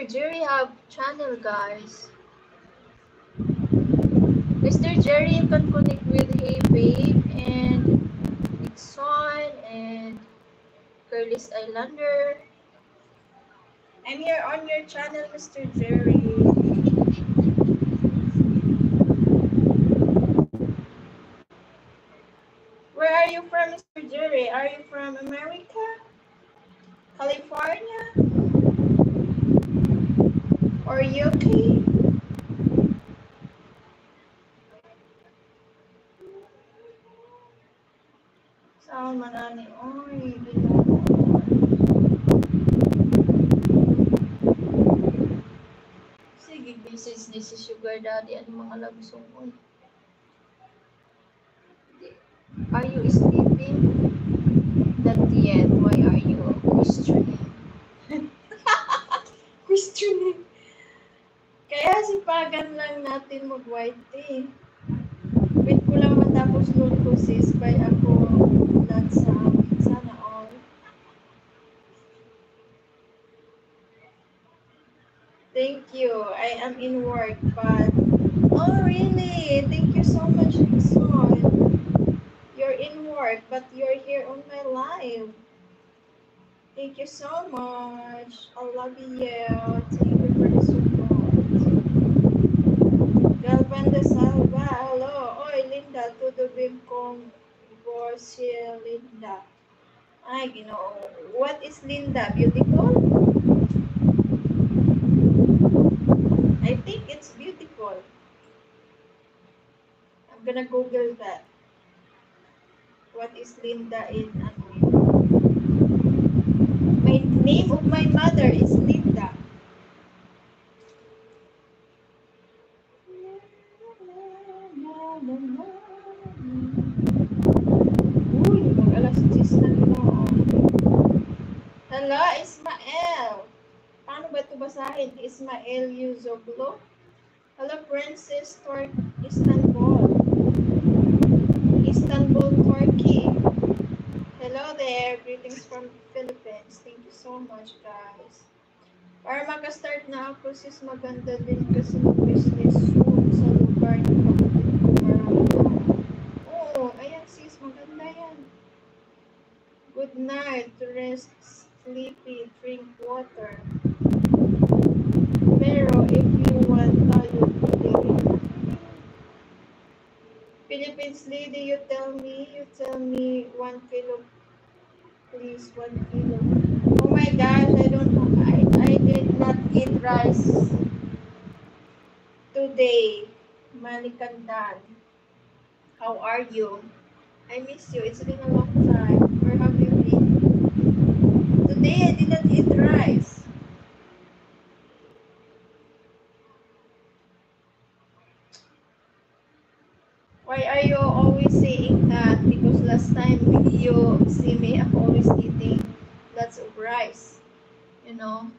Mr. Jerry have channel, guys. Mr. Jerry, you can connect with Hey Babe and Nixon and Curlis Islander. I'm here on your channel, Mr. Jerry. Where are you from, Mr. Jerry? Are you from America? California? Or UK? Saan manani? Oy, sige, message ni si Sugar Daddy ang mga labsong mo. Are you sleeping? Not yet. Why are you questioning? Questioning. Kaya sipagan lang natin mag-white tea. Wait ko lang matapos load ko sis by ako lahat sa sana all. Thank you. I am in work but oh really? Thank you so much, Nixon. You're in work but you're here on my live. Thank you so much. I love you. Thank you for the support. Galvan de Salva. Hello. Oy, Linda. Tudo bem com você, Linda? Ay, Ginoo. What is Linda? Beautiful? I think it's beautiful. I'm gonna Google that. What is Linda in my name of my mother is Linda. Uy, mag-alas 10 na Ginoo. Hello, Ismael. Paano ba ito basahin? Ismael Yuzoglu. Hello, Princess Istanbul. Istanbul, Turkey. Hello there. Greetings from Philippines. Thank you so much, guys. Para makastart na ako, sis, maganda din kasi mag-business soon sa lugar na kapatid ko marami na. Oo, ayan sis, maganda yan. Good night. Rest, sleepy, drink water. Pero if you want tayo today, Philippines lady, you tell me 1 kilo, please, 1 kilo. Oh my gosh, I don't know. I did not eat rice today. Manikandan. How are you? I miss you. It's been a long time. Where have you been? Today I didn't eat rice. Why are you always saying that? Because last time you see me, I'm always eating lots of rice, you know.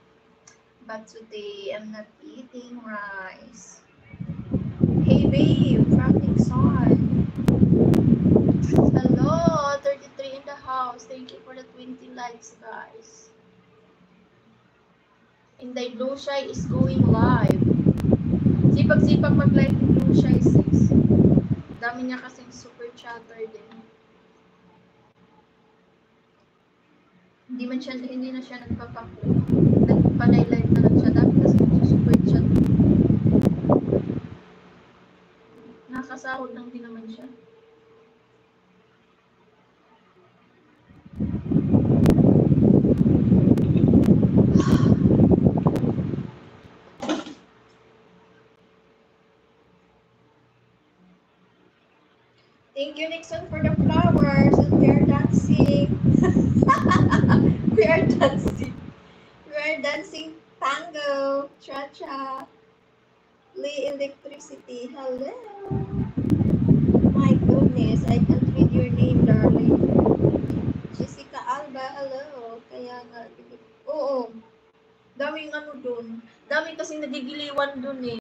But today I'm not eating rice. Hey babe, from Nixon. Hello, 33 in the house. Thank you for the 20 likes, guys. Inday Blue Shy is going live. Sipag-sipag mag-live ni Blue Shy, sis. Dami niya kasing super chatter din. Hindi na siya nagpanay-live na lang siya. Dami kasi super chat. Nakasahod lang din naman siya. Thank you, Nixon, for the flowers. And we are dancing. We are dancing. We are dancing tango, cha-cha, Lee Electricity. Hello. My goodness, I can't read your name, darling. Jessica Alba, hello. Kaya nga, oo. Daming ano dun. Daming kasing nagigiliwan dun eh.